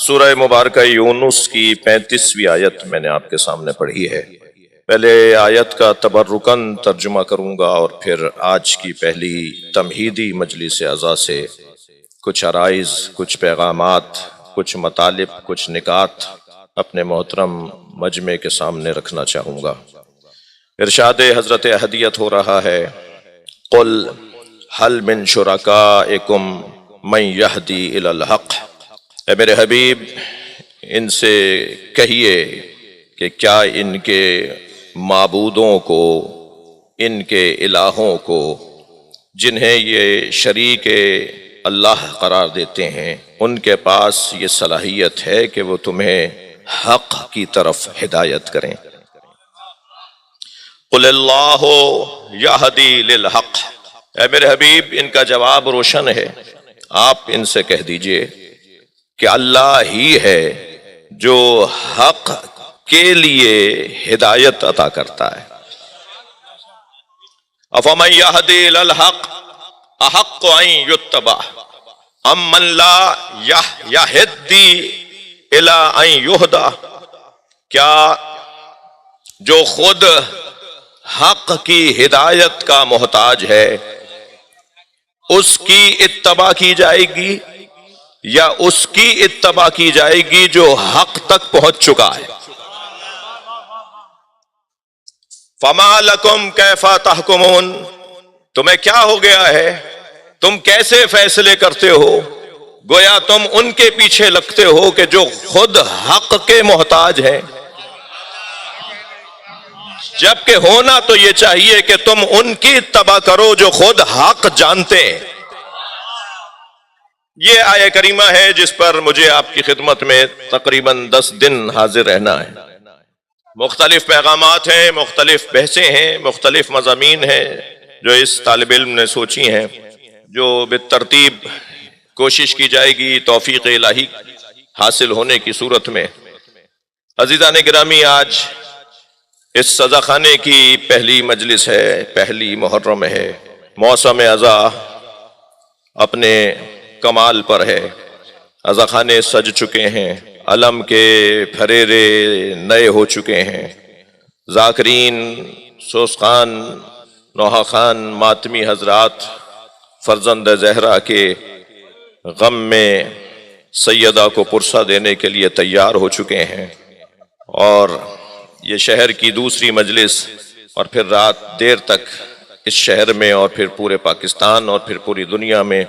سورہ مبارکہ یونس کی 35ویں آیت میں نے آپ کے سامنے پڑھی ہے۔ پہلے آیت کا تبرکن ترجمہ کروں گا اور پھر آج کی پہلی تمہیدی مجلس اعضاء سے کچھ عرائض، کچھ پیغامات، کچھ مطالب، کچھ نکات اپنے محترم مجمع کے سامنے رکھنا چاہوں گا۔ ارشاد حضرت احدیت ہو رہا ہے، قل هل من شرکائکم من یہدی الی الحق۔ اے میرے حبیب، ان سے کہیے کہ کیا ان کے معبودوں کو، ان کے الہوں کو جنہیں یہ شریک اللہ قرار دیتے ہیں، ان کے پاس یہ صلاحیت ہے کہ وہ تمہیں حق کی طرف ہدایت کریں۔ قل اللہ یہدی للحق۔ اے میرے حبیب، ان کا جواب روشن ہے، آپ ان سے کہہ دیجئے کہ اللہ ہی ہے جو حق کے لیے ہدایت عطا کرتا ہے۔ افمن یہدی الی الحق احق ان یتبع ام من لا یہدی الی ان یہدی۔ کیا جو خود حق کی ہدایت کا محتاج ہے اس کی اتباع کی جائے گی یا اس کی اتباع کی جائے گی جو حق تک پہنچ چکا ہے؟ فما لکم کیف تحکمون۔ تمہیں کیا ہو گیا ہے؟ تم کیسے فیصلے کرتے ہو؟ گویا تم ان کے پیچھے لگتے ہو کہ جو خود حق کے محتاج ہیں، جبکہ ہونا تو یہ چاہیے کہ تم ان کی اتباع کرو جو خود حق جانتے ہیں۔ یہ آیہ کریمہ ہے جس پر مجھے آپ کی خدمت میں تقریباً 10 دن حاضر رہنا ہے۔ مختلف پیغامات ہیں، مختلف بحثیں ہیں، مختلف مضامین ہیں جو اس طالب علم نے سوچی ہیں، جو بالترتیب کوشش کی جائے گی توفیق الہی حاصل ہونے کی صورت میں۔ عزیزان گرامی، آج اس سزا خانے کی پہلی مجلس ہے، پہلی محرم ہے، موسم اذا اپنے کمال پر ہے، اذا خانے سج چکے ہیں، علم کے پھریرے نئے ہو چکے ہیں، ذاکرین، سوسخان، نوحہ خان، ماتمی حضرات فرزند زہرا کے غم میں سیدہ کو پرسہ دینے کے لیے تیار ہو چکے ہیں، اور یہ شہر کی دوسری مجلس، اور پھر رات دیر تک اس شہر میں اور پھر پورے پاکستان اور پھر پوری دنیا میں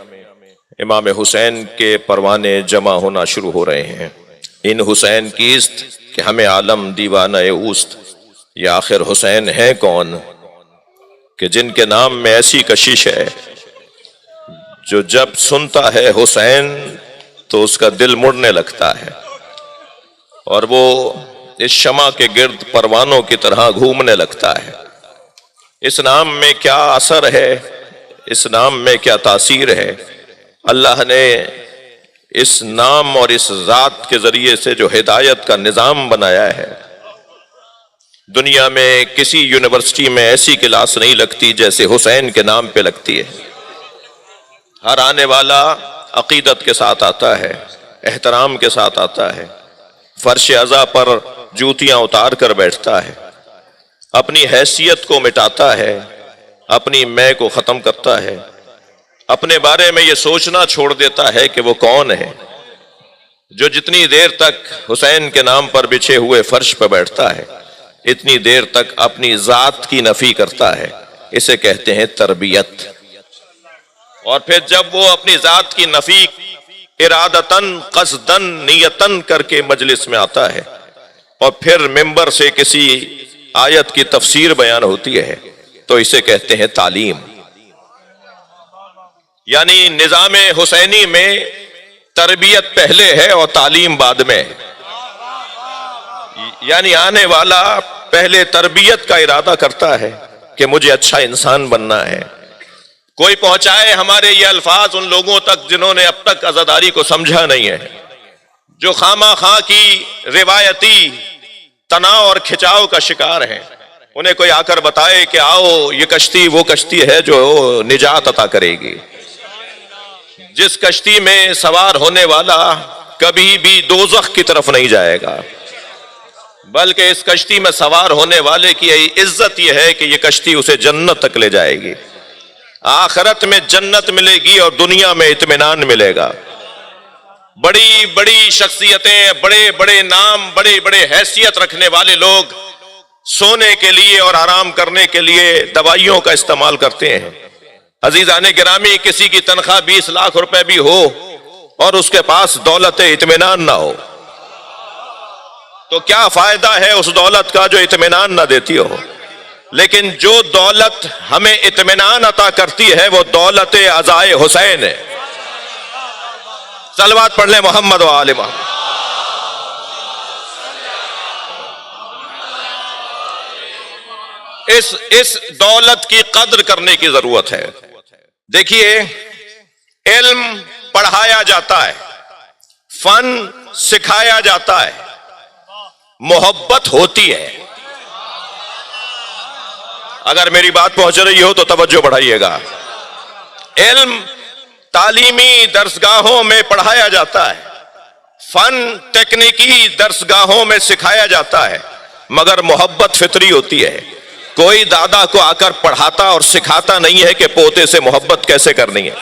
امام حسین کے پروانے جمع ہونا شروع ہو رہے ہیں۔ ان حسین کیست کہ ہمیں عالم دیوانہ اوست۔ یہ آخر حسین ہے کون کہ جن کے نام میں ایسی کشش ہے، جو جب سنتا ہے حسین تو اس کا دل مڑنے لگتا ہے، اور وہ اس شمع کے گرد پروانوں کی طرح گھومنے لگتا ہے۔ اس نام میں کیا اثر ہے، اس نام میں کیا تاثیر ہے؟ اللہ نے اس نام اور اس ذات کے ذریعے سے جو ہدایت کا نظام بنایا ہے، دنیا میں کسی یونیورسٹی میں ایسی کلاس نہیں لگتی جیسے حسین کے نام پہ لگتی ہے۔ ہر آنے والا عقیدت کے ساتھ آتا ہے، احترام کے ساتھ آتا ہے، فرش عزا پر جوتیاں اتار کر بیٹھتا ہے، اپنی حیثیت کو مٹاتا ہے، اپنی میں کو ختم کرتا ہے، اپنے بارے میں یہ سوچنا چھوڑ دیتا ہے کہ وہ کون ہے۔ جو جتنی دیر تک حسین کے نام پر بچھے ہوئے فرش پر بیٹھتا ہے، اتنی دیر تک اپنی ذات کی نفی کرتا ہے۔ اسے کہتے ہیں تربیت۔ اور پھر جب وہ اپنی ذات کی نفی ارادتاً، قصداً، نیتاً کر کے مجلس میں آتا ہے، اور پھر ممبر سے کسی آیت کی تفسیر بیان ہوتی ہے، تو اسے کہتے ہیں تعلیم۔ یعنی نظام حسینی میں تربیت پہلے ہے اور تعلیم بعد میں۔ یعنی آنے والا پہلے تربیت کا ارادہ کرتا ہے کہ مجھے اچھا انسان بننا ہے۔ کوئی پہنچائے ہمارے یہ الفاظ ان لوگوں تک جنہوں نے اب تک عزاداری کو سمجھا نہیں ہے، جو خامہ خواہ کی روایتی تناؤ اور کھچاؤ کا شکار ہیں۔ انہیں کوئی آ کر بتائے کہ آؤ یہ کشتی وہ کشتی ہے جو نجات عطا کرے گی، جس کشتی میں سوار ہونے والا کبھی بھی دوزخ کی طرف نہیں جائے گا، بلکہ اس کشتی میں سوار ہونے والے کی عزت یہ ہے کہ یہ کشتی اسے جنت تک لے جائے گی، آخرت میں جنت ملے گی اور دنیا میں اطمینان ملے گا۔ بڑی بڑی شخصیتیں، بڑے بڑے نام، بڑے بڑے حیثیت رکھنے والے لوگ سونے کے لیے اور آرام کرنے کے لیے دوائیوں کا استعمال کرتے ہیں۔ عزیزان گرامی، کسی کی تنخواہ 20 لاکھ روپے بھی ہو اور اس کے پاس دولت اطمینان نہ ہو تو کیا فائدہ ہے اس دولت کا جو اطمینان نہ دیتی ہو؟ لیکن جو دولت ہمیں اطمینان عطا کرتی ہے وہ دولت عزائے حسین ہے۔ صلوات پڑھ لیں محمد و آل محمد۔ اس دولت کی قدر کرنے کی ضرورت ہے۔ دیکھیے، علم پڑھایا جاتا ہے، فن سکھایا جاتا ہے، محبت ہوتی ہے۔ اگر میری بات پہنچ رہی ہو تو توجہ بڑھائیے گا۔ علم تعلیمی درسگاہوں میں پڑھایا جاتا ہے، فن تکنیکی درسگاہوں میں سکھایا جاتا ہے، مگر محبت فطری ہوتی ہے۔ کوئی دادا کو آ کر پڑھاتا اور سکھاتا نہیں ہے کہ پوتے سے محبت کیسے کرنی ہے۔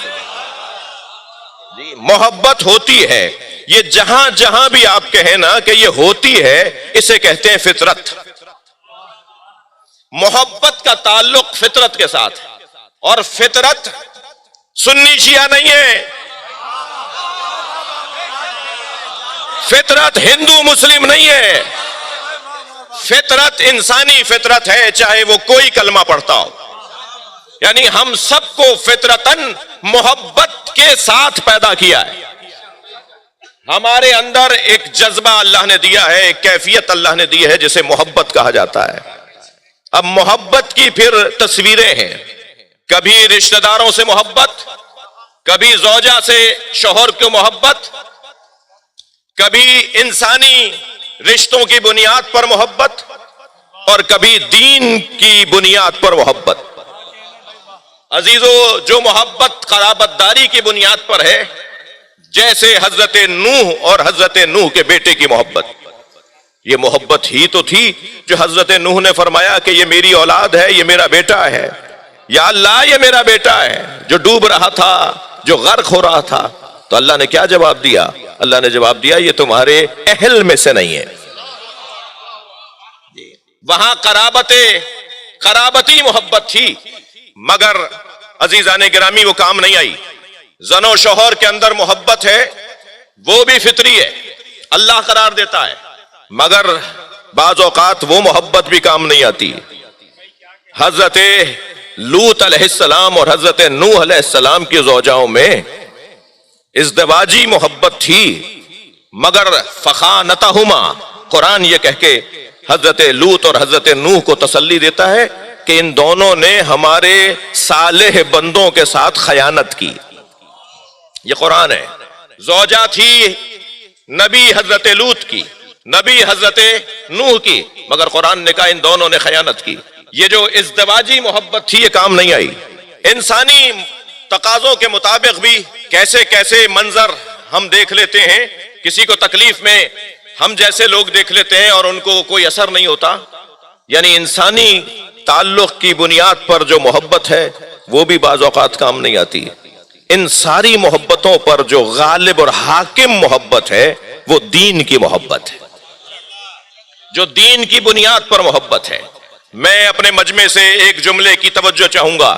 جی، محبت ہوتی ہے۔ یہ جہاں جہاں بھی آپ کہیں نا کہ یہ ہوتی ہے، اسے کہتے ہیں فطرت۔ محبت کا تعلق فطرت کے ساتھ ہے، اور فطرت سنی شیعہ نہیں ہے، فطرت ہندو مسلم نہیں ہے، فطرت انسانی فطرت ہے، چاہے وہ کوئی کلمہ پڑھتا ہو۔ یعنی ہم سب کو فطرتاً محبت کے ساتھ پیدا کیا ہے۔ ہمارے اندر ایک جذبہ اللہ نے دیا ہے، ایک کیفیت اللہ نے دی ہے جسے محبت کہا جاتا ہے۔ اب محبت کی پھر تصویریں ہیں، کبھی رشتہ داروں سے محبت، کبھی زوجہ سے شوہر کی محبت، کبھی انسانی رشتوں کی بنیاد پر محبت، اور کبھی دین کی بنیاد پر محبت۔ عزیزو، جو محبت قرابت داری کی بنیاد پر ہے، جیسے حضرت نوح اور حضرت نوح کے بیٹے کی محبت، یہ محبت ہی تو تھی جو حضرت نوح نے فرمایا کہ یہ میری اولاد ہے، یہ میرا بیٹا ہے، یا اللہ یہ میرا بیٹا ہے، جو ڈوب رہا تھا، جو غرق ہو رہا تھا۔ تو اللہ نے کیا جواب دیا؟ اللہ نے جواب دیا، یہ تمہارے اہل میں سے نہیں ہے۔ وہاں قرابتی محبت تھی، مگر عزیزان گرامی وہ کام نہیں آئی۔ زن و شوہر کے اندر محبت ہے، وہ بھی فطری ہے، اللہ قرار دیتا ہے، مگر بعض اوقات وہ محبت بھی کام نہیں آتی۔ حضرت لوط علیہ السلام اور حضرت نوح علیہ السلام کی زوجاؤں میں ازدواجی محبت تھی، مگر فخانتہما، قرآن یہ کہہ کے حضرت لوط اور حضرت نوح کو تسلی دیتا ہے کہ ان دونوں نے ہمارے صالح بندوں کے ساتھ خیانت کی۔ یہ قرآن ہے۔ زوجہ تھی نبی حضرت لوط کی، نبی حضرت نوح کی، مگر قرآن نے کہا ان دونوں نے خیانت کی۔ یہ جو ازدواجی محبت تھی یہ کام نہیں آئی۔ انسانی تقاضوں کے مطابق بھی کیسے کیسے منظر ہم دیکھ لیتے ہیں، کسی کو تکلیف میں ہم جیسے لوگ دیکھ لیتے ہیں اور ان کو کوئی اثر نہیں ہوتا۔ یعنی انسانی تعلق کی بنیاد پر جو محبت ہے وہ بھی بعض اوقات کام نہیں آتی۔ ان ساری محبتوں پر جو غالب اور حاکم محبت ہے وہ دین کی محبت ہے، جو دین کی بنیاد پر محبت ہے۔ میں اپنے مجمع سے ایک جملے کی توجہ چاہوں گا۔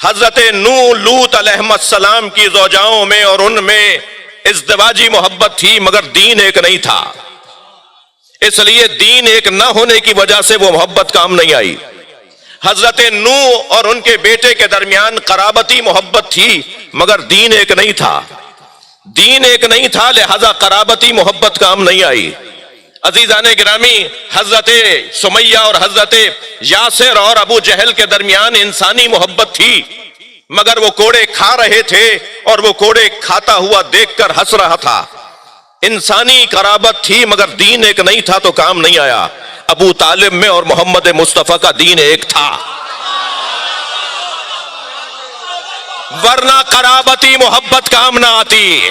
حضرت نوح لوط علیہ السلام کی زوجاؤں میں اور ان میں ازدواجی محبت تھی، مگر دین ایک نہیں تھا، اس لیے دین ایک نہ ہونے کی وجہ سے وہ محبت کام نہیں آئی۔ حضرت نوح اور ان کے بیٹے کے درمیان قرابتی محبت تھی، مگر دین ایک نہیں تھا، دین ایک نہیں تھا، لہذا قرابتی محبت کام نہیں آئی۔ عزیزان گرامی، حضرت سمیہ اور حضرت یاسر اور ابو جہل کے درمیان انسانی محبت تھی، مگر وہ کوڑے کھا رہے تھے اور وہ کوڑے کھاتا ہوا دیکھ کر ہنس رہا تھا۔ انسانی قرابت تھی مگر دین ایک نہیں تھا تو کام نہیں آیا۔ ابو طالب میں اور محمد مصطفیٰ کا دین ایک تھا، ورنہ قرابتی محبت کام نہ آتی۔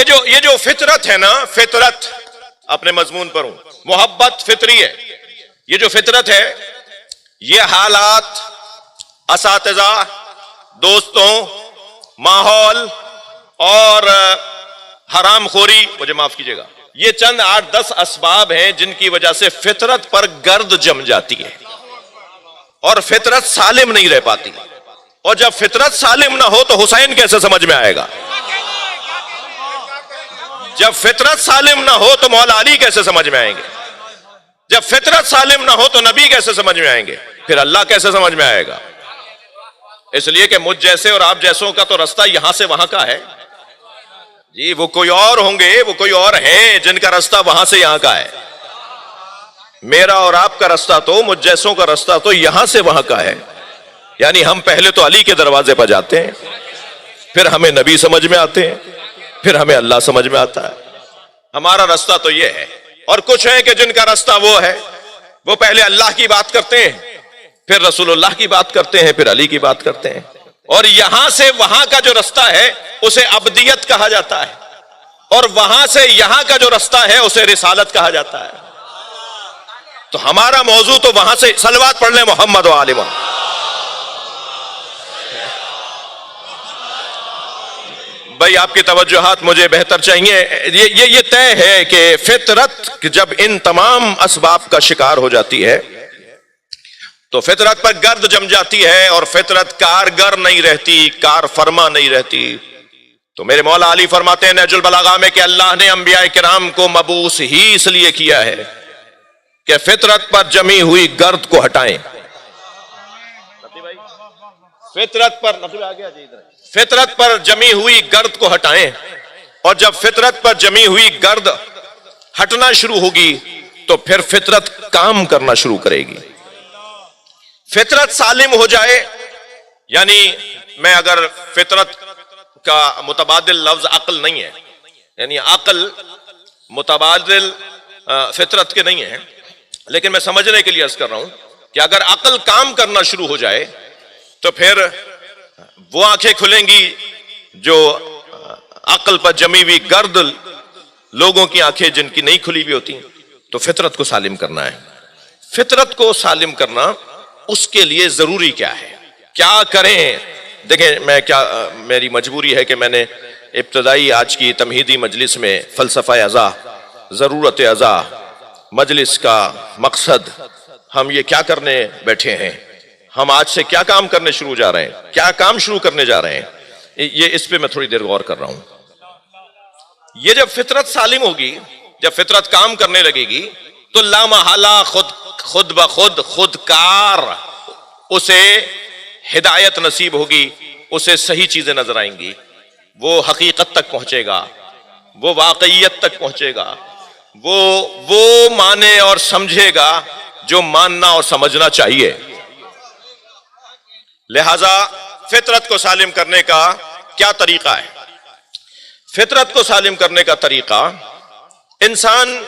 یہ جو فطرت ہے نا، فطرت اپنے مضمون پر ہوں، محبت فطری ہے. یہ جو فطرت ہے، یہ حالات، اساتذہ، دوستوں، ماحول اور حرام خوری، مجھے معاف کیجیے گا، یہ چند 8-10 اسباب ہیں جن کی وجہ سے فطرت پر گرد جم جاتی ہے اور فطرت سالم نہیں رہ پاتی. اور جب فطرت سالم نہ ہو تو حسین کیسے سمجھ میں آئے گا؟ جب فطرت سالم نہ ہو تو مولا علی کیسے سمجھ میں آئیں گے؟ جب فطرت سالم نہ ہو تو نبی کیسے سمجھ میں آئیں گے؟ پھر اللہ کیسے سمجھ میں آئے گا؟ اس لیے کہ مجھ جیسے اور آپ جیسوں کا تو رستہ یہاں سے وہاں کا ہے جی. وہ کوئی اور ہوں گے، وہ کوئی اور ہیں جن کا رستہ وہاں سے یہاں کا ہے. میرا اور آپ کا رستہ تو، مجھ جیسوں کا رستہ تو یہاں سے وہاں کا ہے. یعنی ہم پہلے تو علی کے دروازے پر جاتے ہیں، پھر ہمیں نبی سمجھ میں آتے ہیں، پھر ہمیں اللہ سمجھ میں آتا ہے. ہمارا رستہ تو یہ ہے. اور کچھ ہیں کہ جن کا رستہ وہ ہے، وہ پہلے اللہ کی بات کرتے ہیں، پھر رسول اللہ کی بات کرتے ہیں، پھر علی کی بات کرتے ہیں. اور یہاں سے وہاں کا جو رستہ ہے اسے ابدیت کہا جاتا ہے، اور وہاں سے یہاں کا جو رستہ ہے اسے رسالت کہا جاتا ہے. تو ہمارا موضوع تو وہاں سے، صلوات پڑھ لیں محمد و آل محمد. بھائی آپ کی توجہات مجھے بہتر چاہیے. یہ طے ہے کہ فطرت جب ان تمام اسباب کا شکار ہو جاتی ہے تو فطرت پر گرد جم جاتی ہے، اور فطرت کارگر نہیں رہتی، کار فرما نہیں رہتی. تو میرے مولا علی فرماتے ہیں نہج البلاغہ میں کہ اللہ نے انبیاء کرام کو مبعوث ہی اس لیے کیا ہے کہ فطرت پر جمی ہوئی گرد کو ہٹائیں. فطرت پر جمی ہوئی گرد کو ہٹائیں. اور جب فطرت پر جمی ہوئی گرد ہٹنا شروع ہوگی تو پھر فطرت کام کرنا شروع کرے گی. فطرت سالم ہو جائے، یعنی میں اگر فطرت کا متبادل لفظ عقل نہیں ہے، یعنی عقل متبادل فطرت کے نہیں ہے، لیکن میں سمجھنے کے لیے عرض کر رہا ہوں کہ اگر عقل کام کرنا شروع ہو جائے تو پھر وہ آنکھیں کھلیں گی جو عقل پر جمی ہوئی گرد لوگوں کی آنکھیں جن کی نہیں کھلی ہوئی ہوتی. تو فطرت کو سالم کرنا ہے. فطرت کو سالم کرنا، اس کے لیے ضروری کیا ہے، کیا کریں؟ دیکھیں، میری مجبوری ہے کہ میں نے ابتدائی آج کی تمہیدی مجلس میں فلسفہ ازا، ضرورت ازا، مجلس کا مقصد، ہم یہ کیا کرنے بیٹھے ہیں، ہم آج سے کیا کام کرنے شروع جا رہے ہیں، کیا کام شروع کرنے جا رہے ہیں، یہ اس پہ میں تھوڑی دیر غور کر رہا ہوں. یہ جب فطرت سالم ہوگی، جب فطرت کام کرنے لگے گی تو لامحالہ خود بخود خودکار اسے ہدایت نصیب ہوگی، اسے صحیح چیزیں نظر آئیں گی، وہ حقیقت تک پہنچے گا، وہ واقعیت تک پہنچے گا، وہ مانے اور سمجھے گا جو ماننا اور سمجھنا چاہیے. لہذا فطرت کو سالم کرنے کا کیا طریقہ ہے؟ فطرت کو سالم کرنے کا طریقہ، انسان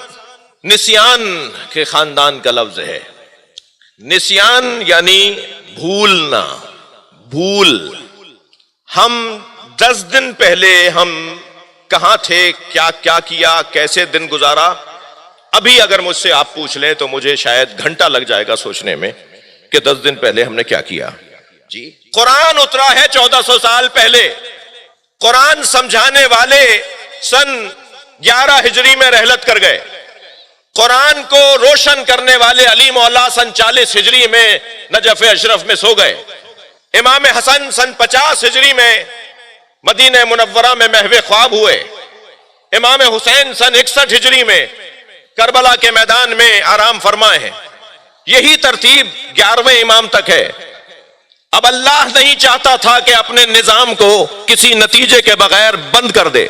نسیان کے خاندان کا لفظ ہے. نسیان یعنی بھولنا، بھول. ہم 10 دن پہلے ہم کہاں تھے، کیا کیا کیا، کیسے دن گزارا، ابھی اگر مجھ سے آپ پوچھ لیں تو مجھے شاید گھنٹہ لگ جائے گا سوچنے میں کہ 10 دن پہلے ہم نے کیا کیا. جی، قرآن اترا ہے 1400 سال پہلے. قرآن سمجھانے والے سن 11 ہجری میں رحلت کر گئے. قرآن کو روشن کرنے والے علی مولا سن 40 ہجری میں نجف اشرف میں سو گئے. امام حسن سن 50 ہجری میں مدینہ منورہ میں محو خواب ہوئے. امام حسین سن 61 ہجری میں کربلا کے میدان میں آرام فرمائے ہیں. یہی ترتیب 11ویں امام تک ہے. اب اللہ نہیں چاہتا تھا کہ اپنے نظام کو کسی نتیجے کے بغیر بند کر دے.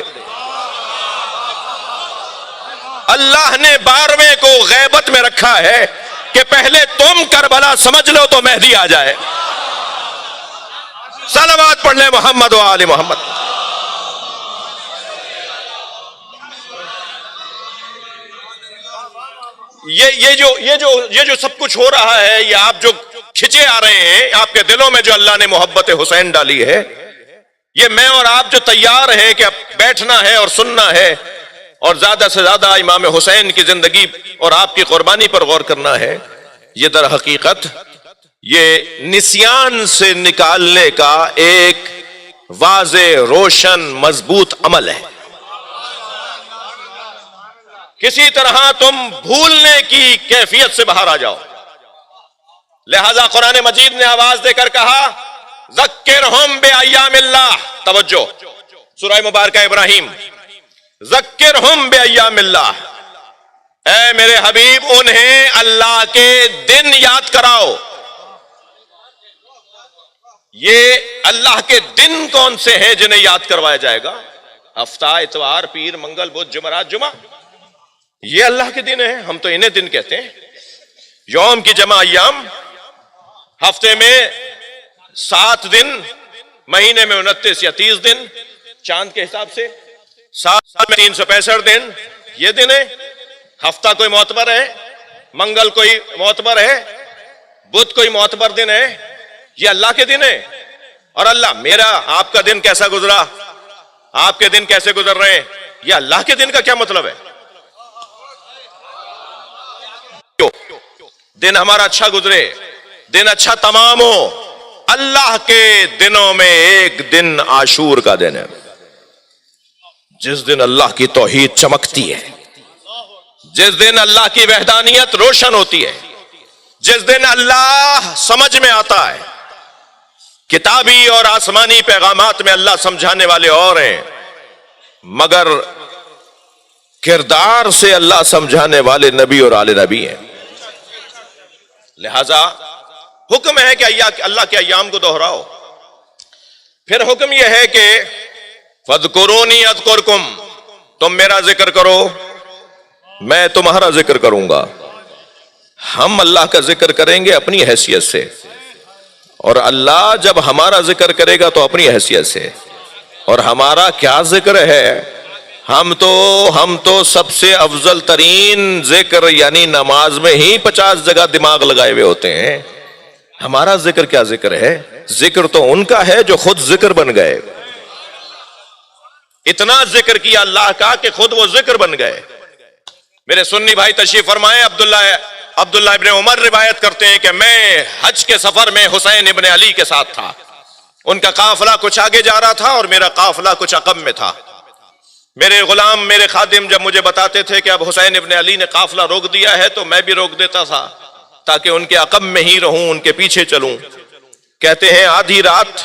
اللہ نے 12ویں کو غیبت میں رکھا ہے کہ پہلے تم کربلا سمجھ لو تو مہدی آ جائے. صلوات پڑھ لیں محمد و آل محمد. یہ جو سب کچھ ہو رہا ہے، یہ آپ جو کھچے آ رہے ہیں، آپ کے دلوں میں جو اللہ نے محبت حسین ڈالی ہے، یہ میں اور آپ جو تیار ہیں کہ اب بیٹھنا ہے اور سننا ہے اور زیادہ سے زیادہ امام حسین کی زندگی اور آپ کی قربانی پر غور کرنا ہے، یہ در حقیقت یہ نسیان سے نکالنے کا ایک واضح، روشن، مضبوط عمل ہے۔ کسی طرح تم بھولنے کی کیفیت سے باہر آ جاؤ۔ لہذا قرآن مجید نے آواز دے کر کہا ذکرہم بایام اللہ، توجہ، سورہ مبارکہ ابراہیم، ذکرہم بایام اللہ، اے میرے حبیب انہیں اللہ کے دن یاد کراؤ۔ یہ اللہ کے دن کون سے ہیں جنہیں یاد کروایا جائے گا؟ ہفتہ، اتوار، پیر، منگل، بدھ، جمعرات، جمعہ، یہ اللہ کے دن ہیں، ہم تو انہیں دن کہتے ہیں۔ یوم کی جمع ایام، ہفتے میں 7 دن، مہینے میں 29 یا 30 دن چاند کے حساب سے، 7 سال میں 365 دن، یہ دن ہے۔ ہفتہ کوئی معتبر ہے، منگل کوئی معتبر ہے، بدھ کوئی معتبر دن ہے، یہ اللہ کے دن ہے۔ اور اللہ، میرا آپ کا دن کیسا گزرا، آپ کے دن کیسے گزر رہے ہیں، یہ اللہ کے دن کا کیا مطلب ہے؟ دن ہمارا اچھا گزرے، دن اچھا تمام ہو۔ اللہ کے دنوں میں ایک دن عاشور کا دن ہے، جس دن اللہ کی توحید چمکتی ہے، جس دن اللہ کی وحدانیت روشن ہوتی ہے، جس دن اللہ سمجھ میں آتا ہے۔ کتابی اور آسمانی پیغامات میں اللہ سمجھانے والے اور ہیں، مگر کردار سے اللہ سمجھانے والے نبی اور آل نبی ہیں۔ لہذا حکم ہے کہ اللہ کے ایام کو دہراؤ۔ پھر حکم یہ ہے کہ فَاذْكُرُونِي أَذْكُرْكُمْ، تم میرا ذکر کرو، میں تمہارا ذکر کروں گا۔ ہم اللہ کا ذکر کریں گے اپنی حیثیت سے، اور اللہ جب ہمارا ذکر کرے گا تو اپنی حیثیت سے۔ اور ہمارا کیا ذکر ہے؟ ہم تو سب سے افضل ترین ذکر یعنی نماز میں ہی 50 جگہ دماغ لگائے ہوئے ہوتے ہیں۔ ہمارا ذکر کیا ذکر ہے؟ ذکر تو ان کا ہے جو خود ذکر بن گئے۔ اتنا ذکر کیا اللہ کا کہ خود وہ ذکر بن گئے۔ میرے سنی بھائی تشریف فرمائے، عبداللہ ابن عمر روایت کرتے ہیں کہ میں حج کے سفر میں حسین ابن علی کے ساتھ تھا۔ ان کا قافلہ کچھ آگے جا رہا تھا اور میرا قافلہ کچھ عقب میں تھا۔ میرے غلام، میرے خادم جب مجھے بتاتے تھے کہ اب حسین ابن علی نے قافلہ روک دیا ہے تو میں بھی روک دیتا تھا تاکہ ان کے عقب میں ہی رہوں، ان کے پیچھے چلوں۔ کہتے ہیں آدھی رات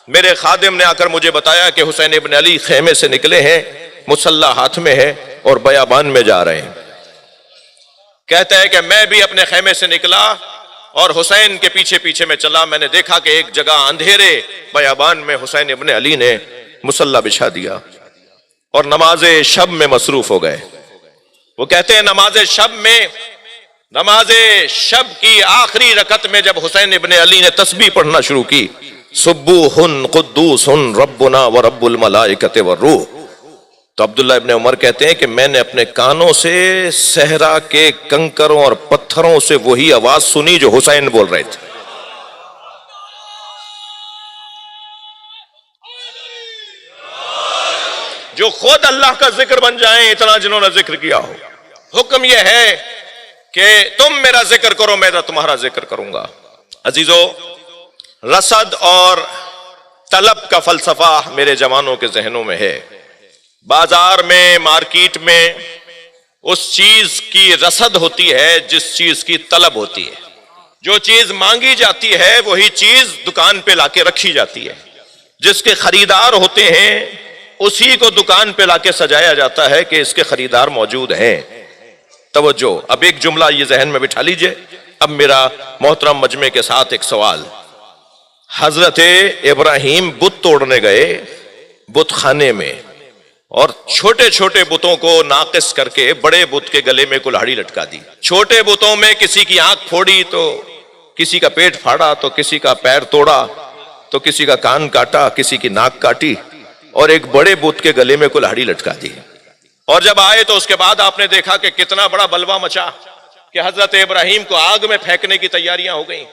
میرے خادم نے آ کر مجھے بتایا کہ حسین ابن علی خیمے سے نکلے ہیں، مسلح ہاتھ میں ہے اور بیابان میں جا رہے ہیں۔ کہتا ہے کہ میں بھی اپنے خیمے سے نکلا اور حسین کے پیچھے پیچھے میں چلا۔ میں نے دیکھا کہ ایک جگہ اندھیرے بیابان میں حسین ابن علی نے مسلح بچھا دیا اور نماز شب میں مصروف ہو گئے۔ وہ کہتے ہیں نماز شب کی آخری رکعت میں جب حسین ابن علی نے تسبیح پڑھنا شروع کی، سبوح قدوس ربنا ورب الملائکۃ والروح، تو عبداللہ ابن عمر کہتے ہیں کہ میں نے اپنے کانوں سے صحرا کے کنکروں اور پتھروں سے وہی آواز سنی جو حسین بول رہے تھے۔ جو خود اللہ کا ذکر بن جائیں، اتنا جنہوں نے ذکر کیا ہو۔ حکم یہ ہے کہ تم میرا ذکر کرو، میں تمہارا ذکر کروں گا۔ عزیزو، رصد اور طلب کا فلسفہ میرے جوانوں کے ذہنوں میں ہے۔ بازار میں، مارکیٹ میں اس چیز کی رصد ہوتی ہے جس چیز کی طلب ہوتی ہے۔ جو چیز مانگی جاتی ہے وہی چیز دکان پہ لا کے رکھی جاتی ہے۔ جس کے خریدار ہوتے ہیں اسی کو دکان پہ لا کے سجایا جاتا ہے کہ اس کے خریدار موجود ہیں۔ توجہ، اب ایک جملہ یہ ذہن میں بٹھا لیجئے۔ اب میرا محترم مجمع کے ساتھ ایک سوال۔ حضرت ابراہیم بت توڑنے گئے بت خانے میں، اور چھوٹے چھوٹے بتوں کو ناقص کر کے بڑے بت کے گلے میں کلہاڑی لٹکا دی۔ چھوٹے بتوں میں کسی کی آنکھ پھوڑی تو کسی کا پیٹ پھاڑا، تو کسی کا پیر توڑا، تو کسی کا کان کاٹا، کسی کی ناک کاٹی، اور ایک بڑے بت کے گلے میں کلہاڑی لٹکا دی۔ اور جب آئے تو اس کے بعد آپ نے دیکھا کہ کتنا بڑا بلوا مچا کہ حضرت ابراہیم کو آگ میں پھینکنے کی تیاریاں ہو گئیں۔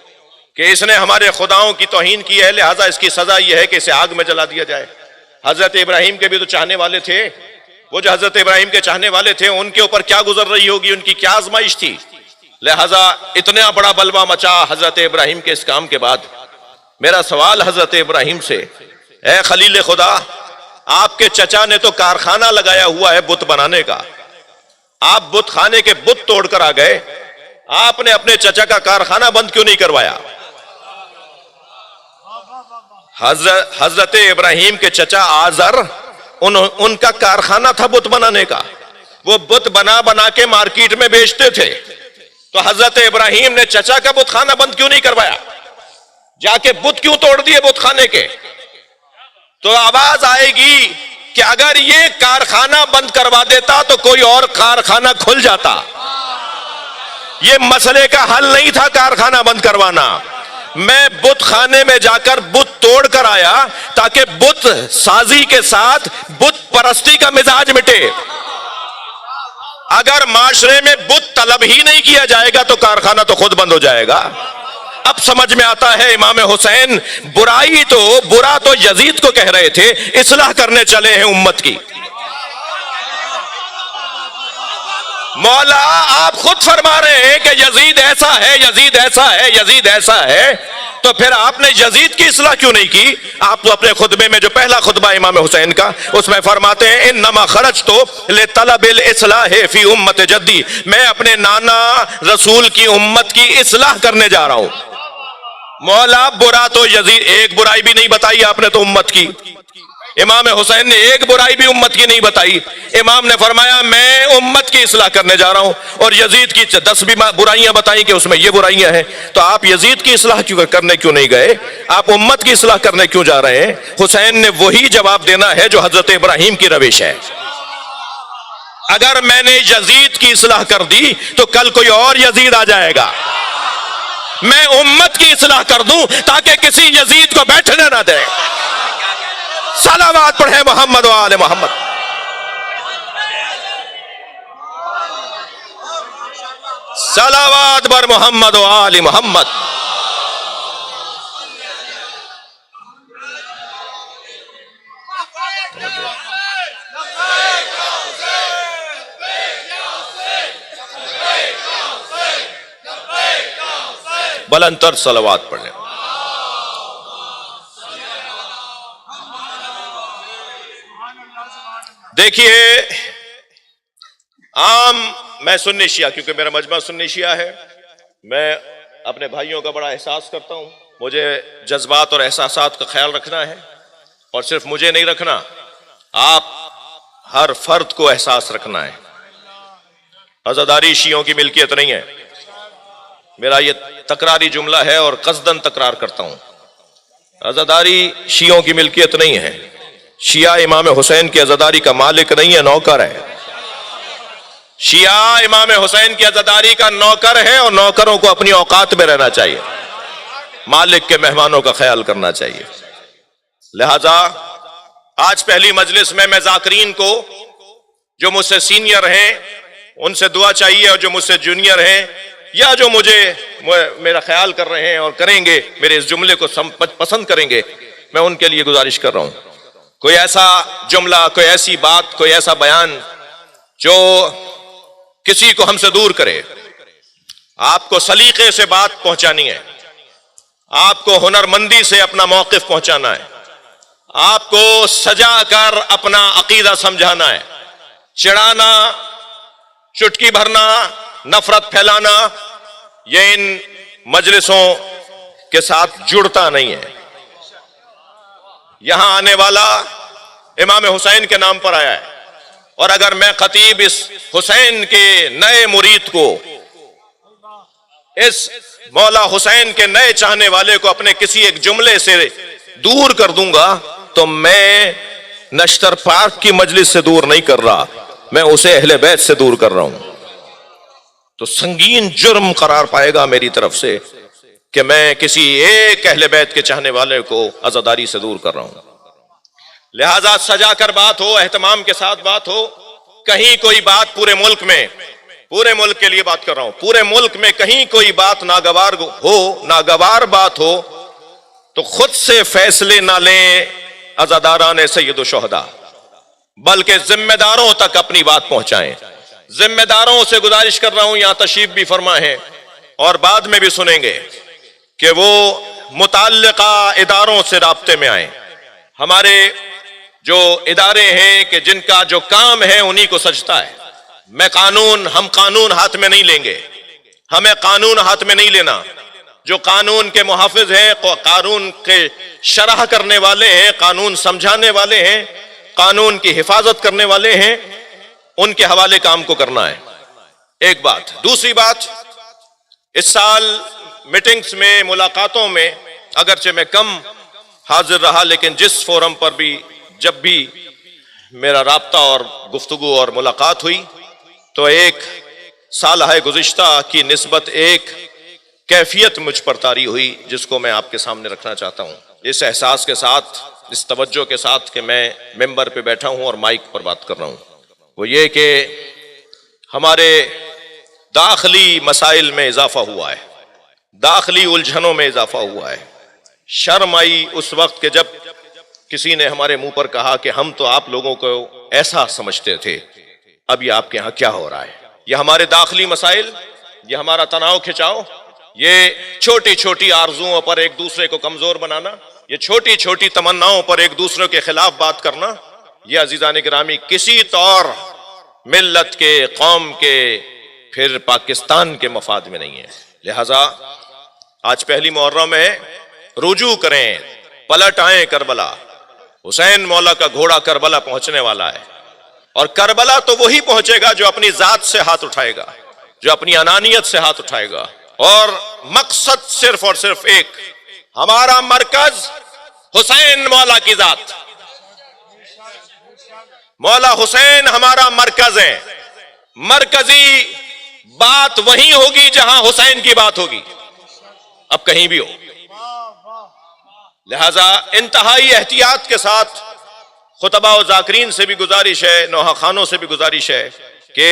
کہ اس نے ہمارے خداؤں کی توہین کی ہے، لہذا اس کی سزا یہ ہے کہ اسے آگ میں جلا دیا جائے۔ حضرت ابراہیم کے بھی تو چاہنے والے تھے، وہ جو حضرت ابراہیم کے چاہنے والے تھے ان کے اوپر کیا گزر رہی ہوگی، ان کی کیا آزمائش تھی، لہذا اتنا بڑا بلوا مچا حضرت ابراہیم کے اس کام کے بعد۔ میرا سوال حضرت ابراہیم سے، اے خلیل خدا، آپ کے چچا نے تو کارخانہ لگایا ہوا ہے بت بنانے کا، آپ بت خانے کے بت توڑ کر آ گئے، آپ نے اپنے چچا کا کارخانہ بند کیوں نہیں کروایا؟ حضرت ابراہیم کے چچا آزر ان کا کارخانہ تھا بت بنانے کا، وہ بت بنا بنا کے مارکیٹ میں بیچتے تھے، تو حضرت ابراہیم نے چچا کا بت خانہ بند کیوں نہیں کروایا؟ جا کے بت کیوں توڑ دیے بت خانے کے؟ تو آواز آئے گی کہ اگر یہ کارخانہ بند کروا دیتا تو کوئی اور کارخانہ کھل جاتا۔ یہ مسئلے کا حل نہیں تھا کارخانہ بند کروانا، میں بت خانے میں جا کر بت توڑ کر آیا تاکہ بت سازی کے ساتھ بت پرستی کا مزاج مٹے۔ اگر معاشرے میں بت طلب ہی نہیں کیا جائے گا تو کارخانہ تو خود بند ہو جائے گا۔ اب سمجھ میں آتا ہے امام حسین برا تو یزید کو کہہ رہے تھے، اصلاح کرنے چلے ہیں امت کی۔ مولا آپ خود فرما رہے ہیں کہ یزید ایسا ہے، یزید ایسا ہے، یزید ایسا ہے، تو پھر آپ نے یزید کی اصلاح کیوں نہیں کی؟ آپ تو اپنے خطبے میں جو پہلا خطبہ امام حسین کا، اس میں فرماتے ہیں انما خرجت لطلب الاصلاح فی امت جدی، میں اپنے نانا رسول کی امت کی اصلاح کرنے جا رہا ہوں۔ مولا برا تو یزید، ایک برائی بھی نہیں بتائی آپ نے تو امت کی، امام حسین نے ایک برائی بھی امت کی نہیں بتائی۔ امام نے فرمایا میں امت کی اصلاح کرنے جا رہا ہوں، اور یزید کی 10 بھی برائیاں بتائیں کہ اس میں یہ برائیاں ہیں، تو آپ یزید کی اصلاح کرنے کیوں نہیں گئے؟ آپ امت کی اصلاح کرنے کیوں جا رہے ہیں؟ حسین نے وہی جواب دینا ہے جو حضرت ابراہیم کی روش ہے۔ اگر میں نے یزید کی اصلاح کر دی تو کل کوئی اور یزید آ جائے گا، میں امت کی اصلاح کر دوں تاکہ کسی یزید کو بیٹھنے نہ دے۔ صلوات پڑھیں محمد و آل محمد۔ صلوات بر محمد و آل محمد۔ بلند تر صلوات پڑھیں۔ دیکھیے، عام میں سنی شیعہ، کیونکہ میرا مجمع سنی شیعہ ہے، میں اپنے بھائیوں کا بڑا احساس کرتا ہوں، مجھے جذبات اور احساسات کا خیال رکھنا ہے، اور صرف مجھے نہیں رکھنا، آپ ہر فرد کو احساس رکھنا ہے۔ عزاداری شیعوں کی ملکیت نہیں ہے، میرا یہ تکراری جملہ ہے اور قصداً تکرار کرتا ہوں، عزاداری شیعوں کی ملکیت نہیں ہے۔ شیعہ امام حسین کی عزاداری کا مالک نہیں ہے، نوکر ہے۔ شیعہ امام حسین کی عزاداری کا نوکر ہے، اور نوکروں کو اپنی اوقات میں رہنا چاہیے، مالک کے مہمانوں کا خیال کرنا چاہیے۔ لہذا آج پہلی مجلس میں ذاکرین کو، جو مجھ سے سینئر ہیں ان سے دعا چاہیے، اور جو مجھ سے جونیئر ہیں یا جو میرا خیال کر رہے ہیں اور کریں گے، میرے اس جملے کو پسند کریں گے، میں ان کے لیے گزارش کر رہا ہوں، کوئی ایسا جملہ، کوئی ایسی بات، کوئی ایسا بیان جو کسی کو ہم سے دور کرے، آپ کو سلیقے سے بات پہنچانی ہے، آپ کو ہنرمندی سے اپنا موقف پہنچانا ہے، آپ کو سجا کر اپنا عقیدہ سمجھانا ہے۔ چڑھانا، چٹکی بھرنا، نفرت پھیلانا، یہ ان مجلسوں کے ساتھ جڑتا نہیں ہے۔ یہاں آنے والا امام حسین کے نام پر آیا ہے، اور اگر میں خطیب اس حسین کے نئے مرید کو، اس مولا حسین کے نئے چاہنے والے کو اپنے کسی ایک جملے سے دور کر دوں گا تو میں نشتر پاک کی مجلس سے دور نہیں کر رہا، میں اسے اہل بیت سے دور کر رہا ہوں۔ تو سنگین جرم قرار پائے گا میری طرف سے کہ میں کسی ایک اہل بیت کے چاہنے والے کو عزاداری سے دور کر رہا ہوں۔ لہذا سجا کر بات ہو، اہتمام کے ساتھ بات ہو، کہیں کوئی بات پورے ملک میں پورے ملک کے لیے بات کر رہا ہوں، پورے ملک میں کہیں کوئی بات ناگوار بات ہو تو خود سے فیصلے نہ لیں عزاداران سید الشہداء، بلکہ ذمہ داروں تک اپنی بات پہنچائیں۔ ذمہ داروں سے گزارش کر رہا ہوں، یہاں تشریف بھی فرما ہے اور بعد میں بھی سنیں گے، کہ وہ متعلقہ اداروں سے رابطے میں آئیں۔ ہمارے جو ادارے ہیں کہ جن کا جو کام ہے انہی کو سجتا ہے۔ ہم قانون ہاتھ میں نہیں لیں گے، ہمیں قانون ہاتھ میں نہیں لینا۔ جو قانون کے محافظ ہیں، قانون کے شرح کرنے والے ہیں، قانون سمجھانے والے ہیں، قانون کی حفاظت کرنے والے ہیں، ان کے حوالے کام کو کرنا ہے۔ ایک بات۔ دوسری بات، اس سال میٹنگز میں، ملاقاتوں میں اگرچہ میں کم حاضر رہا، لیکن جس فورم پر بھی جب بھی میرا رابطہ اور گفتگو اور ملاقات ہوئی تو ایک سالہ گزشتہ کی نسبت ایک کیفیت مجھ پر طاری ہوئی، جس کو میں آپ کے سامنے رکھنا چاہتا ہوں، اس احساس کے ساتھ، اس توجہ کے ساتھ کہ میں ممبر پہ بیٹھا ہوں اور مائک پر بات کر رہا ہوں۔ وہ یہ کہ ہمارے داخلی مسائل میں اضافہ ہوا ہے، داخلی الجھنوں میں اضافہ ہوا ہے۔ شرم آئی اس وقت کہ جب کسی نے ہمارے منہ پر کہا کہ ہم تو آپ لوگوں کو ایسا سمجھتے تھے، اب یہ آپ کے ہاں کیا ہو رہا ہے؟ یہ ہمارے داخلی مسائل، یہ ہمارا تناؤ کھچاؤ، یہ چھوٹی چھوٹی آرزوؤں پر ایک دوسرے کو کمزور بنانا، یہ چھوٹی چھوٹی تمناؤں پر ایک دوسرے کے خلاف بات کرنا، یہ عزیزان گرامی کسی طور ملت کے، قوم کے، پھر پاکستان کے مفاد میں نہیں ہے۔ لہذا آج پہلی محرم ہے، رجوع کریں، پلٹ آئیں کربلا۔ حسین مولا کا گھوڑا کربلا پہنچنے والا ہے، اور کربلا تو وہی پہنچے گا جو اپنی ذات سے ہاتھ اٹھائے گا، جو اپنی انانیت سے ہاتھ اٹھائے گا، اور مقصد صرف اور صرف ایک، ہمارا مرکز حسین مولا کی ذات، مولا حسین ہمارا مرکز ہے۔ مرکزی بات وہیں ہوگی جہاں حسین کی بات ہوگی، اب کہیں بھی ہو۔ لہذا انتہائی احتیاط کے ساتھ خطبہ و ذاکرین سے بھی گزارش ہے، نوحہ خانوں سے بھی گزارش ہے کہ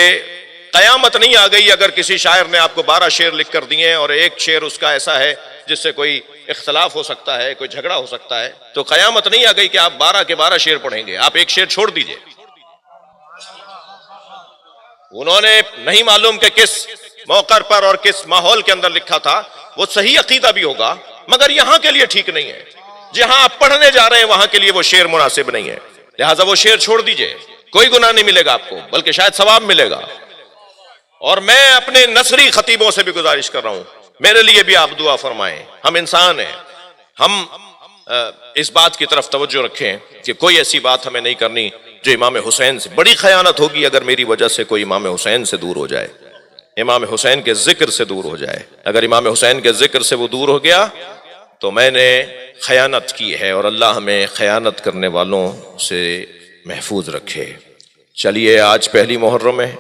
قیامت نہیں آ گئی اگر کسی شاعر نے آپ کو 12 شعر لکھ کر دیے اور ایک شعر اس کا ایسا ہے جس سے کوئی اختلاف ہو سکتا ہے، کوئی جھگڑا ہو سکتا ہے، تو قیامت نہیں آ گئی کہ آپ 12 کے 12 شعر پڑھیں گے، آپ ایک شعر چھوڑ دیجئے۔ انہوں نے نہیں معلوم کہ کس موقع پر اور کس ماحول کے اندر لکھا تھا، وہ صحیح عقیدہ بھی ہوگا مگر یہاں کے لیے ٹھیک نہیں ہے، جہاں آپ پڑھنے جا رہے ہیں وہاں کے لیے وہ شعر مناسب نہیں ہے، لہٰذا وہ شعر چھوڑ دیجئے، کوئی گناہ نہیں ملے گا آپ کو، بلکہ شاید ثواب ملے گا۔ اور میں اپنے نثری خطیبوں سے بھی گزارش کر رہا ہوں، میرے لیے بھی آپ دعا فرمائیں، ہم انسان ہیں، ہم اس بات کی طرف توجہ رکھیں کہ کوئی ایسی بات ہمیں نہیں کرنی جو امام حسین سے، بڑی خیانت ہوگی اگر میری وجہ سے کوئی امام حسین سے دور ہو جائے، امام حسین کے ذکر سے دور ہو جائے۔ اگر امام حسین کے ذکر سے وہ دور ہو گیا تو میں نے خیانت کی ہے، اور اللہ ہمیں خیانت کرنے والوں سے محفوظ رکھے۔ چلیے، آج پہلی محرم ہے،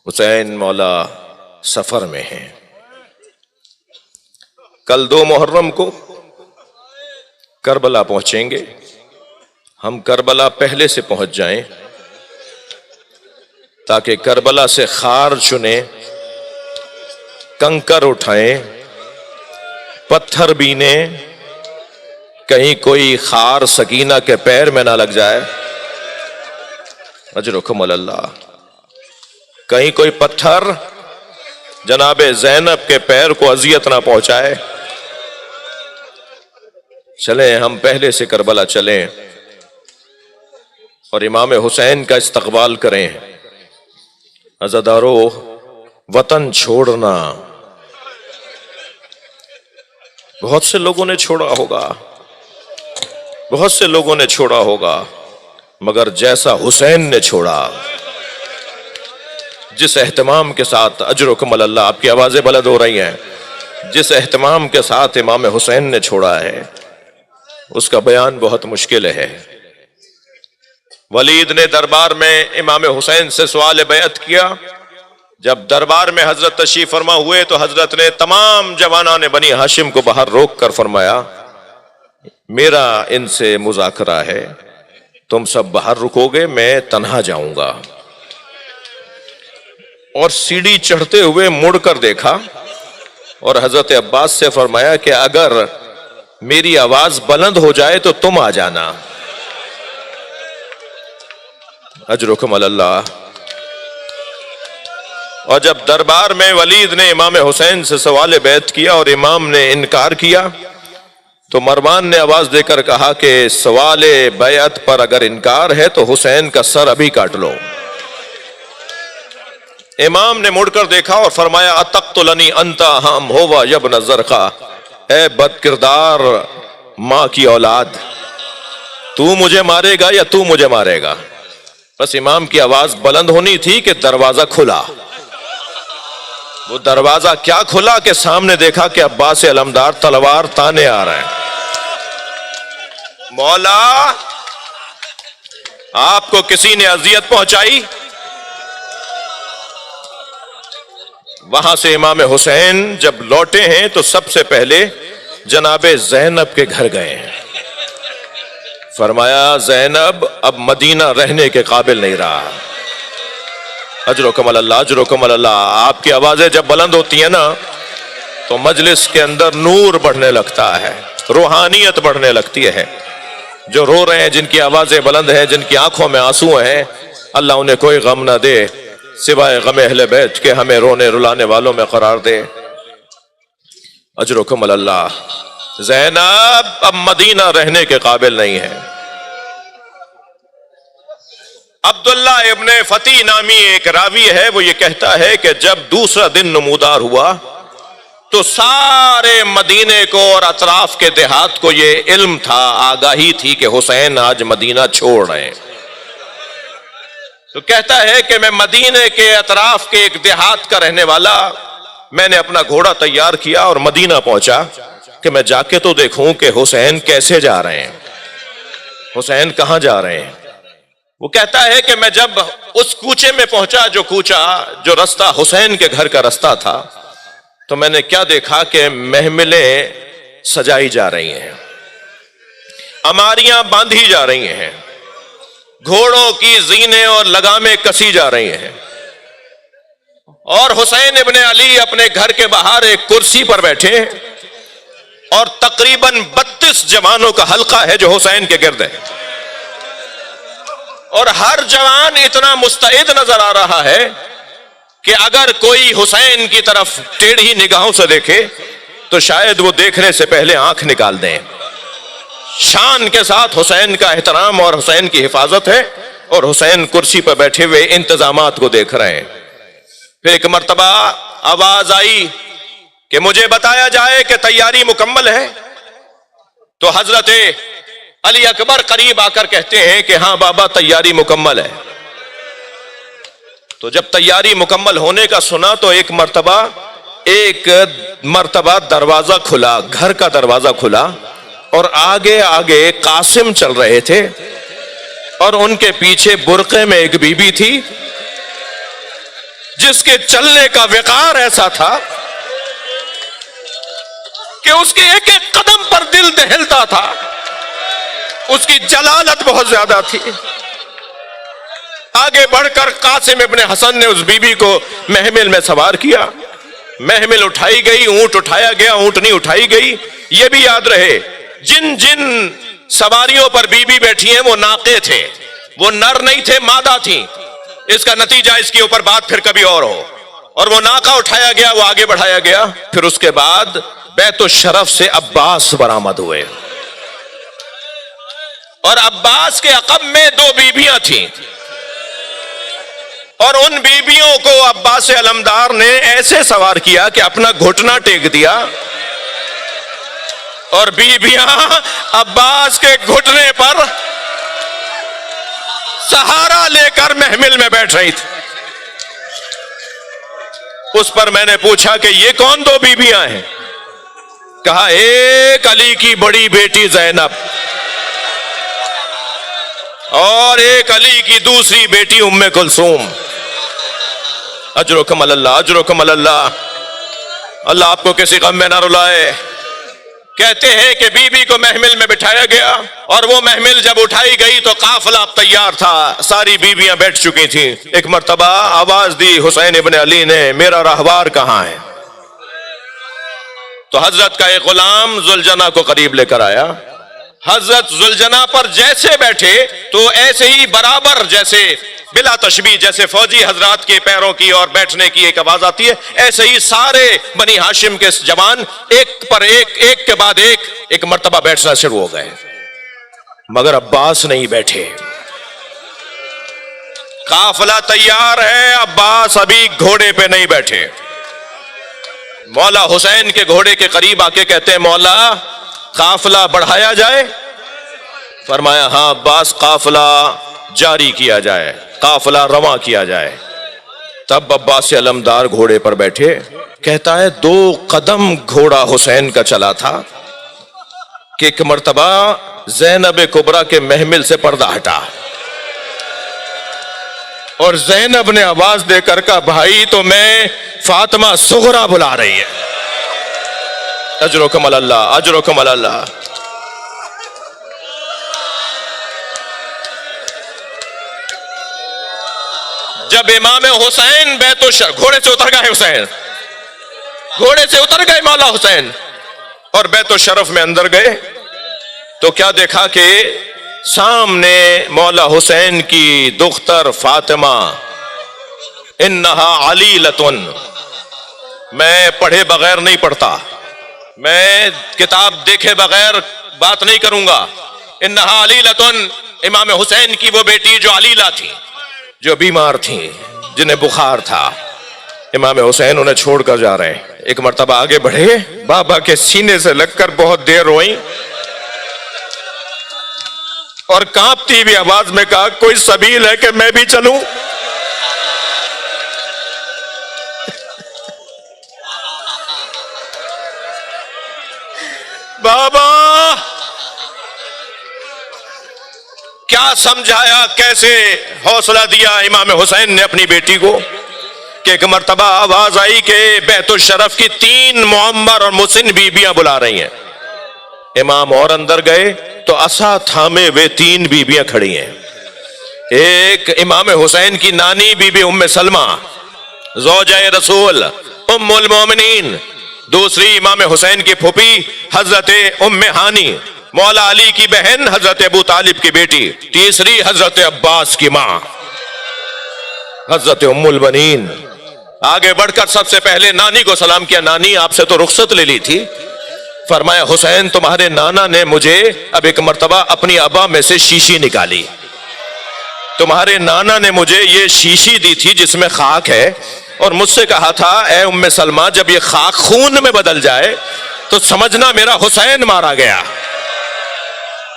حسین مولا سفر میں ہیں، کل 2 محرم کو کربلا پہنچیں گے، ہم کربلا پہلے سے پہنچ جائیں تاکہ کربلا سے خار چنیں، کنکر اٹھائیں، پتھر بینیں، کہیں کوئی خار سکینہ کے پیر میں نہ لگ جائے، اجرکم اللہ، کہیں کوئی پتھر جناب زینب کے پیر کو اذیت نہ پہنچائے۔ چلیں ہم پہلے سے کربلا چلیں اور امام حسین کا استقبال کریں۔ عزادارو، وطن چھوڑنا بہت سے لوگوں نے چھوڑا ہوگا، بہت سے لوگوں نے چھوڑا ہوگا، مگر جیسا حسین نے چھوڑا، جس اہتمام کے ساتھ، اجرکم اللہ، آپ کی آوازیں بلند ہو رہی ہیں، جس اہتمام کے ساتھ امام حسین نے چھوڑا ہے اس کا بیان بہت مشکل ہے۔ ولید نے دربار میں امام حسین سے سوال بیعت کیا، جب دربار میں حضرت تشریف فرما ہوئے تو حضرت نے تمام جوانان بنی ہاشم کو باہر روک کر فرمایا، میرا ان سے مذاکرہ ہے، تم سب باہر رکو گے، میں تنہا جاؤں گا۔ اور سیڑھی چڑھتے ہوئے مڑ کر دیکھا اور حضرت عباس سے فرمایا کہ اگر میری آواز بلند ہو جائے تو تم آ جانا، اجرکم اللہ۔ اور جب دربار میں ولید نے امام حسین سے سوال بیعت کیا اور امام نے انکار کیا تو مروان نے آواز دے کر کہا کہ سوال بیعت پر اگر انکار ہے تو حسین کا سر ابھی کاٹ لو۔ امام نے مڑ کر دیکھا اور فرمایا اتقتلنی انت ہم ہوا یبن زرقا، اے بد کردار ماں کی اولاد، تو مجھے مارے گا یا تو مجھے مارے گا؟ بس امام کی آواز بلند ہونی تھی کہ دروازہ کھلا۔ وہ دروازہ کیا کھلا کہ سامنے دیکھا کہ عباس علمدار تلوار تانے آ رہے ہیں۔ مولا آپ کو کسی نے اذیت پہنچائی؟ وہاں سے امام حسین جب لوٹے ہیں تو سب سے پہلے جناب زینب کے گھر گئے ہیں۔ فرمایا زینب اب مدینہ رہنے کے قابل نہیں رہا۔ اجرکم اللہ، اجرکم اللہ۔ آپ کی آوازیں جب بلند ہوتی ہیں نا تو مجلس کے اندر نور بڑھنے لگتا ہے، روحانیت بڑھنے لگتی ہے۔ جو رو رہے ہیں، جن کی آوازیں بلند ہیں، جن کی آنکھوں میں آنسو ہیں، اللہ انہیں کوئی غم نہ دے سوائے غم اہل بیت کے، ہمیں رونے رلانے والوں میں قرار دے۔ اجرکم اللہ۔ زینب اب مدینہ رہنے کے قابل نہیں ہے۔ عبداللہ ابن فتح نامی ایک راوی ہے، وہ یہ کہتا ہے کہ جب دوسرا دن نمودار ہوا تو سارے مدینے کو اور اطراف کے دیہات کو یہ علم تھا، آگاہی تھی کہ حسین آج مدینہ چھوڑ رہے ہیں۔ تو کہتا ہے کہ میں مدینے کے اطراف کے ایک دیہات کا رہنے والا، میں نے اپنا گھوڑا تیار کیا اور مدینہ پہنچا کہ میں جا کے تو دیکھوں کہ حسین کیسے جا رہے ہیں، حسین کہاں جا رہے ہیں۔ وہ کہتا ہے کہ میں جب اس کوچے میں پہنچا جو رستہ حسین کے گھر کا رستہ تھا، تو میں نے کیا دیکھا کہ محملیں سجائی جا رہی ہیں، اماریاں باندھی جا رہی ہیں، گھوڑوں کی زینے اور لگامیں کسی جا رہی ہیں، اور حسین ابن علی اپنے گھر کے باہر ایک کرسی پر بیٹھے اور تقریباً 32 جوانوں کا حلقہ ہے جو حسین کے گرد ہے، اور ہر جوان اتنا مستعد نظر آ رہا ہے کہ اگر کوئی حسین کی طرف ٹیڑھی نگاہوں سے دیکھے تو شاید وہ دیکھنے سے پہلے آنکھ نکال دیں۔ شان کے ساتھ حسین کا احترام اور حسین کی حفاظت ہے، اور حسین کرسی پر بیٹھے ہوئے انتظامات کو دیکھ رہے ہیں۔ پھر ایک مرتبہ آواز آئی کہ مجھے بتایا جائے کہ تیاری مکمل ہے، تو حضرت علی اکبر قریب آ کر کہتے ہیں کہ ہاں بابا تیاری مکمل ہے۔ تو جب تیاری مکمل ہونے کا سنا تو ایک مرتبہ دروازہ کھلا، گھر کا دروازہ کھلا، اور آگے آگے قاسم چل رہے تھے، اور ان کے پیچھے برقعے میں ایک بی بی تھی جس کے چلنے کا وقار ایسا تھا کہ اس کے ایک ایک قدم پر دل دہلتا تھا، اس کی جلالت بہت زیادہ تھی۔ آگے بڑھ کر قاسم ابن حسن نے اس بی بی کو محمل میں سوار کیا، محمل اٹھائی گئی، اونٹ اٹھایا گیا، اونٹنی اٹھائی گئی۔ یہ بھی یاد رہے جن جن سواریوں پر بی بی بیٹھی ہیں وہ ناقے تھے، وہ نر نہیں تھے، مادہ تھیں۔ اس کا نتیجہ اس کے اوپر بات پھر کبھی اور ہو۔ اور وہ ناقہ اٹھایا گیا، وہ آگے بڑھایا گیا۔ پھر اس کے بعد بیت الشرف سے عباس برآمد ہوئے، اور عباس کے عقب میں 2 بیویاں تھیں، اور ان بیویوں کو عباس علمدار نے ایسے سوار کیا کہ اپنا گھٹنا ٹیک دیا، اور بیویاں عباس کے گھٹنے پر سہارا لے کر محمل میں بیٹھ رہی تھی۔ اس پر میں نے پوچھا کہ یہ کون 2 بیویاں ہیں؟ کہا ایک علی کی بڑی بیٹی زینب اور ایک علی کی دوسری بیٹی ام کلثوم۔ اجرکم اللہ، اجرکم اللہ۔ اللہ آپ کو کسی غم میں نہ رلائے۔ کہتے ہیں کہ بی بی کو محمل میں بٹھایا گیا اور وہ محمل جب اٹھائی گئی تو قافلہ اب تیار تھا، ساری بیویاں بیٹھ چکی تھیں۔ ایک مرتبہ آواز دی حسین ابن علی نے، میرا راہوار کہاں ہے؟ تو حضرت کا ایک غلام ذوالجناح کو قریب لے کر آیا۔ حضرت ذوالجناح پر جیسے بیٹھے تو ایسے ہی برابر، جیسے بلا تشبیہ، جیسے فوجی حضرات کے پیروں کی اور بیٹھنے کی ایک آواز آتی ہے، ایسے ہی سارے بنی ہاشم کے جوان ایک پر ایک کے بعد ایک مرتبہ بیٹھنا شروع ہو گئے، مگر عباس نہیں بیٹھے۔ قافلہ تیار ہے، عباس ابھی گھوڑے پہ نہیں بیٹھے۔ مولا حسین کے گھوڑے کے قریب آ کے کہتے ہیں، مولا قافلہ بڑھایا جائے؟ فرمایا ہاں عباس، قافلہ جاری کیا جائے، قافلہ رواں کیا جائے۔ تب عباس علمدار گھوڑے پر بیٹھے، کہتا ہے 2 قدم گھوڑا حسین کا چلا تھا کہ ایک مرتبہ زینب کبریٰ کے محمل سے پردہ ہٹا اور زینب نے آواز دے کر کہا، بھائی تو میں فاطمہ صغریٰ بلا رہی ہے۔ اجرکم اللہ، اجرکم اللہ۔ جب امام حسین بیت الشرف، گھوڑے سے اتر گئے حسین، گھوڑے سے اتر گئے مولا حسین اور بیت الشرف میں اندر گئے تو کیا دیکھا کہ سامنے مولا حسین کی دختر فاطمہ، انہا علیلتن، میں پڑھے بغیر نہیں پڑھتا، میں کتاب دیکھے بغیر بات نہیں کروں گا، انہا علیلتن، امام حسین کی وہ بیٹی جو علیلہ تھی، جو بیمار تھیں، جنہیں بخار تھا، امام حسین انہیں چھوڑ کر جا رہے ہیں۔ ایک مرتبہ آگے بڑھے، بابا کے سینے سے لگ کر بہت دیر روئیں اور کانپتی ہوئی آواز میں کہا، کوئی سبیل ہے کہ میں بھی چلوں؟ بابا کیا سمجھایا، کیسے حوصلہ دیا امام حسین نے اپنی بیٹی کو کہ ایک مرتبہ آواز آئی کہ بیت الشرف کی 3 معمر اور مسن بیویاں بلا رہی ہیں۔ امام اور اندر گئے تو عصا تھامے ہوئے 3 بیویاں کھڑی ہیں۔ ایک امام حسین کی نانی بی بی ام سلمہ زوجہ رسول ام المومنین، دوسری امام حسین کی پھوپھی حضرت ام ہانی، مولا علی کی بہن حضرت ابو طالب کی بیٹی، تیسری حضرت عباس کی ماں حضرت ام البنین۔ آگے بڑھ کر سب سے پہلے نانی کو سلام کیا، نانی آپ سے تو رخصت لے لی تھی۔ فرمایا حسین تمہارے نانا نے مجھے اب ایک مرتبہ اپنی ابا میں سے شیشی نکالی، تمہارے نانا نے مجھے یہ شیشی دی تھی جس میں خاک ہے اور مجھ سے کہا تھا اے ام سلمہ جب یہ خاک خون میں بدل جائے تو سمجھنا میرا حسین مارا گیا۔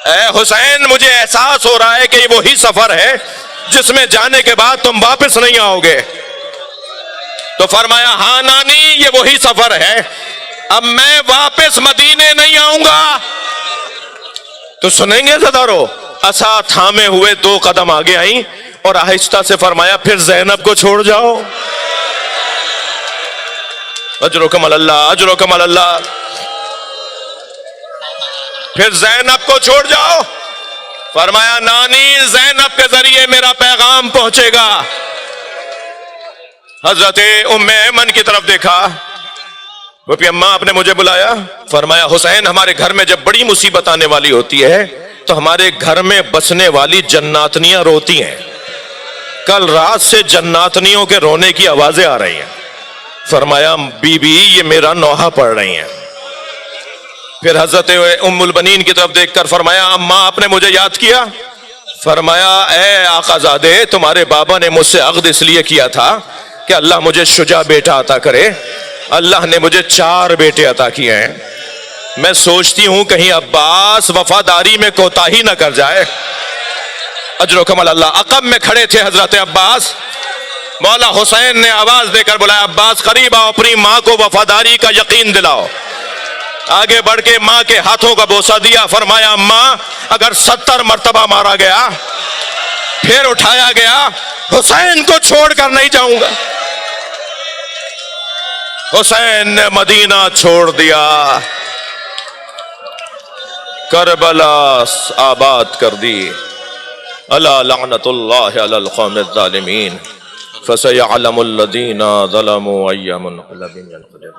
اے حسین مجھے احساس ہو رہا ہے کہ یہ وہی سفر ہے جس میں جانے کے بعد تم واپس نہیں آؤ گے۔ تو فرمایا ہاں نانی یہ وہی سفر ہے، اب میں واپس مدینے نہیں آؤں گا۔ تو سنیں گے زدارو، عصا تھامے ہوئے 2 قدم آگے آئیں اور آہستہ سے فرمایا پھر زینب کو چھوڑ جاؤ۔ اجرکم اللہ، اجرکم اللہ، پھر زینب کو چھوڑ جاؤ۔ فرمایا نانی زینب کے ذریعے میرا پیغام پہنچے گا۔ حضرت ام ایمن کی طرف دیکھا، وہ بھی اماں آپ نے مجھے بلایا؟ فرمایا حسین ہمارے گھر میں جب بڑی مصیبت آنے والی ہوتی ہے تو ہمارے گھر میں بسنے والی جناتنیاں روتی ہیں، کل رات سے جناتنیوں کے رونے کی آوازیں آ رہی ہیں۔ فرمایا بی بی یہ میرا نوحہ پڑھ رہی ہیں۔ پھر حضرت ام البنین کی طرف دیکھ کر فرمایا اماں آپ نے مجھے یاد کیا؟ فرمایا اے آقا زادے تمہارے بابا نے مجھ سے عقد اس لیے کیا تھا کہ اللہ مجھے شجاع بیٹا عطا کرے، اللہ نے مجھے 4 بیٹے عطا کیے ہیں، میں سوچتی ہوں کہیں عباس وفاداری میں کوتاہی نہ کر جائے۔ اجرکم اللہ، عقب میں کھڑے تھے حضرت عباس، مولا حسین نے آواز دے کر بلایا عباس قریب آؤ، اپنی ماں کو وفاداری کا یقین دلاؤ۔ آگے بڑھ کے ماں کے ہاتھوں کا بوسہ دیا، فرمایا ماں اگر 70 مرتبہ مارا گیا پھر اٹھایا گیا حسین کو چھوڑ کر نہیں جاؤں گا۔ حسین نے مدینہ چھوڑ دیا، کربلا آباد کر دی. الا لعنت اللہ علی القوم الظالمین فسیعلم الذین ظلموا ای منقلب ینقلبون.